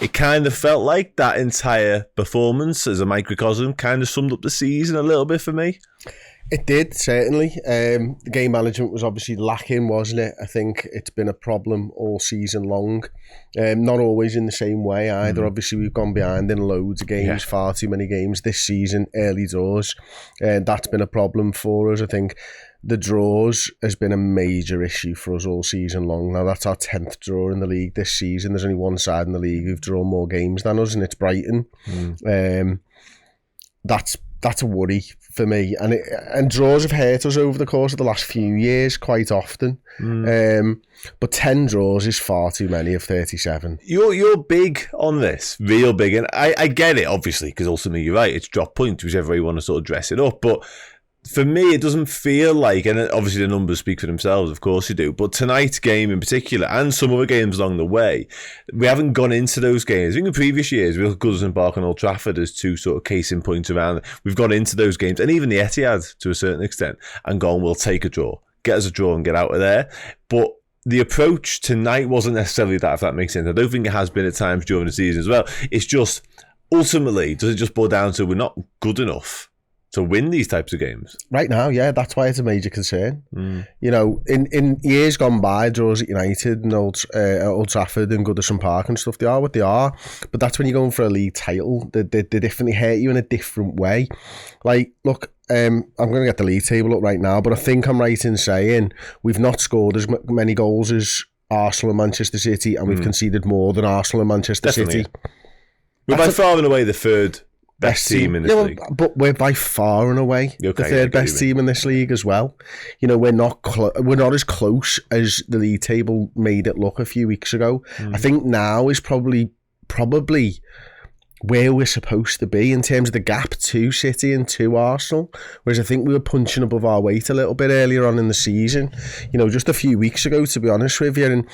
it kind of felt like that entire performance as a microcosm kind of summed up the season a little bit for me. It did, certainly. The game management was obviously lacking, wasn't it? I think it's been a problem all season long. Not always in the same way either. Obviously, we've gone behind in loads of games, far too many games this season, early doors. That's been a problem for us. I think the draws has been a major issue for us all season long. Now, that's our 10th draw in the league this season. There's only one side in the league who've drawn more games than us, and it's Brighton. That's a worry for me, and draws have hurt us over the course of the last few years quite often. But 10 draws is far too many of 37. You're big on this, real big, and I get it obviously because ultimately you're right. It's drop points, whichever way you want to sort of dress it up, but. For me, it doesn't feel like, and obviously the numbers speak for themselves, of course you do, but tonight's game in particular, and some other games along the way, we haven't gone into those games. I think in previous years, we look at Goodison Park and Old Trafford as two sort of case in points around. We've got into those games, and even the Etihad to a certain extent, and gone, we'll take a draw, get us a draw and get out of there. But the approach tonight wasn't necessarily that, if that makes sense. I don't think it has been at times during the season as well. It's just, ultimately, does it just boil down to we're not good enough to win these types of games? Right now, yeah, that's why it's a major concern. You know, in years gone by, draws at United and Old Trafford and Goodison Park and stuff, they are what they are. But that's when you're going for a league title. They definitely hurt you in a different way. Like, look, I'm going to get the league table up right now, but I think I'm right in saying we've not scored as many goals as Arsenal and Manchester City, and we've conceded more than Arsenal and Manchester City. We're by far and away the third best team in this league. But we're by far and away the third best team in this league as well. You know, we're not as close as the league table made it look a few weeks ago. I think now is probably where we're supposed to be in terms of the gap to City and to Arsenal, whereas I think we were punching above our weight a little bit earlier on in the season, you know, just a few weeks ago, to be honest with you. And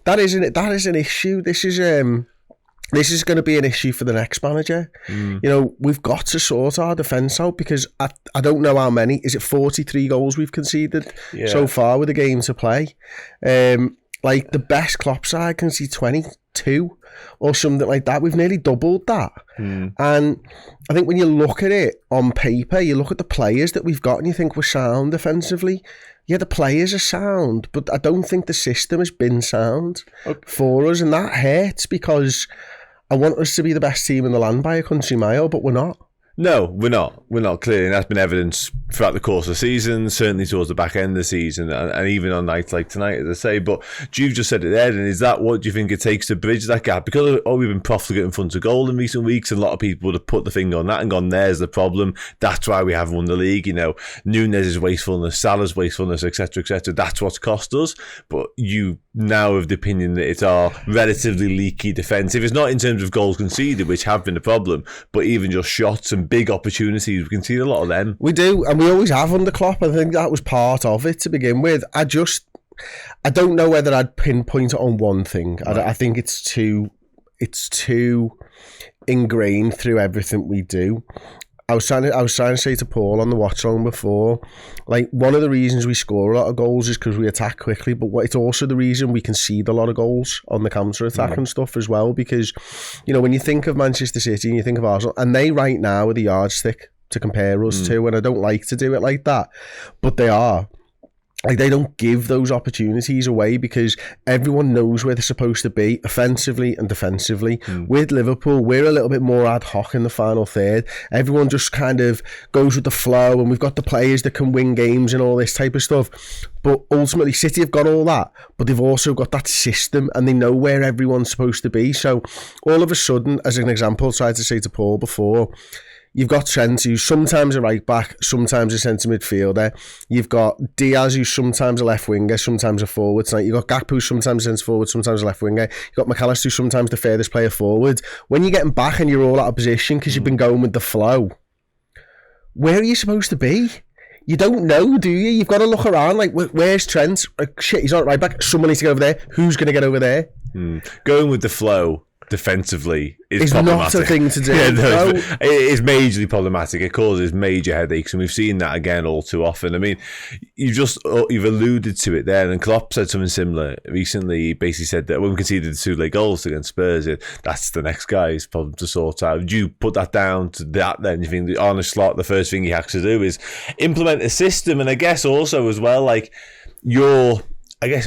that is an issue. This is going to be an issue for the next manager. You know, we've got to sort our defence out, because I don't know how many. Is it 43 goals we've conceded so far with a game to play? Like the best Klopp side can see 22 or something like that. We've nearly doubled that. And I think when you look at it on paper, you look at the players that we've got and you think we're sound defensively. Yeah, the players are sound, but I don't think the system has been sound for us. And that hurts, because I want us to be the best team in the land by a country mile, but we're not. No, we're not. We're not, clearly. And that's been evidence throughout the course of the season, certainly towards the back end of the season, and even on nights like tonight, as I say. But you've just said it there, and is that what do you think it takes to bridge that gap? Because we've been profligate in front of goal in recent weeks, and a lot of people would have put the finger on that and gone, there's the problem. That's why we haven't won the league. You know, Nunez's wastefulness, Salah's wastefulness, etc., etc. That's what's cost us. But you now have the opinion that it's our relatively leaky defence. If it's not in terms of goals conceded, which have been a problem, but even just shots and big opportunities, we can see a lot of them. We do, and we always have under Klopp. I think that was part of it to begin with. I don't know whether I'd pinpoint it on one thing. I think it's too ingrained through everything we do. I was trying to say to Paul on the watch along before, like, one of the reasons we score a lot of goals is because we attack quickly, but it's also the reason we concede a lot of goals on the counter attack and stuff as well. Because, you know, when you think of Manchester City and you think of Arsenal, and they right now are the yardstick to compare us to, and I don't like to do it like that, but they are. Like, they don't give those opportunities away because everyone knows where they're supposed to be offensively and defensively. With Liverpool, we're a little bit more ad hoc in the final third. Everyone just kind of goes with the flow, and we've got the players that can win games and all this type of stuff. But ultimately, City have got all that, but they've also got that system, and they know where everyone's supposed to be. So all of a sudden, as an example, I tried to say to Paul before, you've got Trent, who's sometimes a right back, sometimes a centre midfielder. You've got Diaz, who's sometimes a left winger, sometimes a forward. Tonight you've got Gakpo, sometimes a centre forward, sometimes a left winger. You've got McAllister, who's sometimes the furthest player forward. When you're getting back and you're all out of position because you've been going with the flow, where are you supposed to be? You don't know, do you? You've got to look around, like, where's Trent? Shit, he's not right back. Someone needs to go over there. Who's going to get over there? Going with the flow defensively is it's problematic. not a thing to do. It is majorly problematic. It causes major headaches, and we've seen that again all too often. I mean, you've alluded to it there, and Klopp said something similar recently. He basically said that when we conceded the 2 late goals against Spurs, that's the next guy's problem to sort out. Do you put that down to that then? You think Arne Slot, the first thing he has to do is implement a system, and I guess also as well, like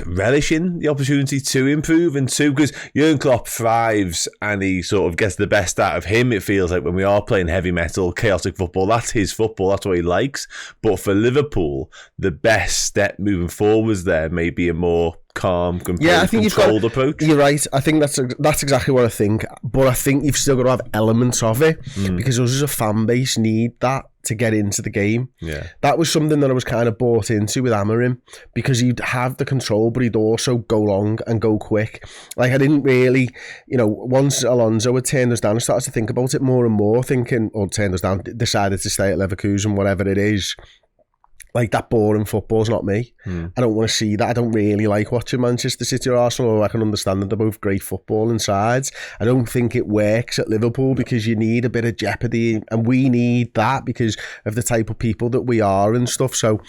relishing the opportunity to improve and to, because Jurgen Klopp thrives and he sort of gets the best out of him. It feels like when we are playing heavy metal, chaotic football, that's his football, that's what he likes. But for Liverpool, the best step moving forwards there may be a more calm, composed, controlled approach. You're right. I think that's exactly what I think. But I think you've still got to have elements of it because us as a fan base need that to get into the game. Yeah, that was something that I was kind of bought into with Amorim, because he'd have the control, but he'd also go long and go quick. Like, I didn't really, once Alonso had turned us down, I started to think about it more and more, thinking, or turned us down, decided to stay at Leverkusen, whatever it is. Like, that boring football's not me. I don't want to see that. I don't really like watching Manchester City or Arsenal, although I can understand that they're both great footballing sides. I don't think it works at Liverpool because you need a bit of jeopardy, and we need that because of the type of people that we are and stuff. So,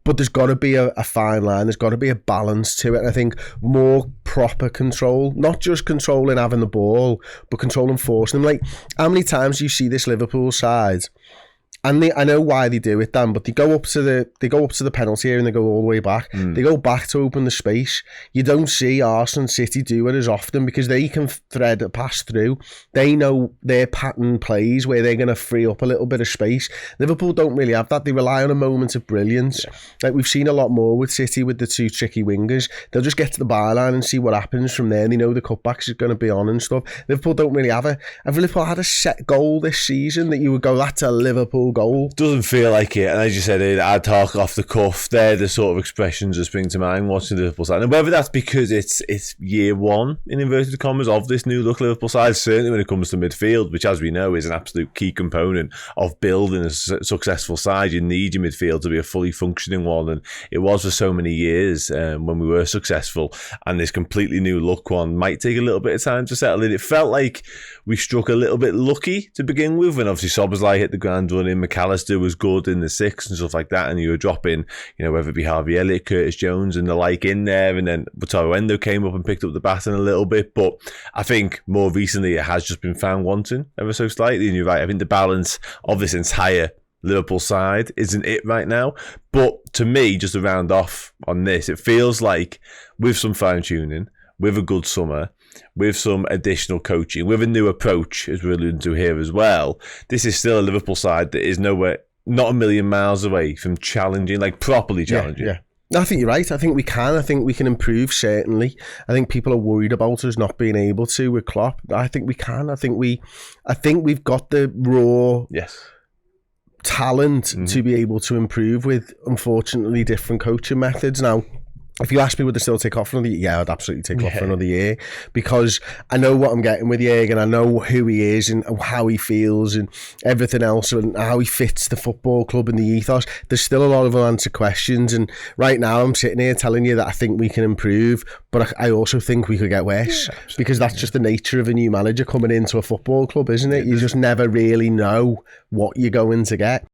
but there's got to be a fine line. There's got to be a balance to it. And I think more proper control, not just controlling having the ball, but controlling forcing them. Like, how many times do you see this Liverpool side? And I know why they do it, Dan, but they go up to the penalty area and they go all the way back. They go back to open the space. You don't see Arsenal and City do it as often because they can thread a pass through. They know their pattern plays where they're going to free up a little bit of space. Liverpool don't really have that. They rely on a moment of brilliance. Yeah. Like we've seen a lot more with City with the 2 tricky wingers. They'll just get to the byline and see what happens from there. And they know the cutbacks is going to be on and stuff. Liverpool don't really have it. Have Liverpool had a set goal this season that you would go, that's a Liverpool goal? Doesn't feel like it, and as you said, ad hoc, off the cuff, they're the sort of expressions that spring to mind watching the Liverpool side. And whether that's because it's year one, in inverted commas, of this new look Liverpool side, certainly when it comes to midfield, which as we know is an absolute key component of building a successful side. You need your midfield to be a fully functioning one, and it was for so many years when we were successful, and this completely new look one might take a little bit of time to settle in. It felt like we struck a little bit lucky to begin with, when obviously Szoboszlai hit the ground running, McAllister was good in the 6 and stuff like that, and you were dropping, whether it be Harvey Elliott, Curtis Jones and the like in there, and then Wataru Endo came up and picked up the baton a little bit. But I think more recently it has just been found wanting ever so slightly, and you're right, I think the balance of this entire Liverpool side isn't it right now. But to me, just to round off on this, it feels like with some fine-tuning, with a good summer, with some additional coaching, with a new approach, as we're alluding to here as well, this is still a Liverpool side that is not a million miles away from challenging, like properly challenging. Yeah. I think you're right. I think we can. I think we can improve, certainly. I think people are worried about us not being able to with Klopp. I think we can. I think we've got the raw talent to be able to improve with, unfortunately, different coaching methods. Now, if you ask me, would they still take off for another year? Yeah, I'd absolutely take off for another year, because I know what I'm getting with Jurgen. I know who he is and how he feels and everything else, and how he fits the football club and the ethos. There's still a lot of unanswered questions, and right now I'm sitting here telling you that I think we can improve, but I also think we could get worse, because that's just the nature of a new manager coming into a football club, isn't it? You just never really know what you're going to get.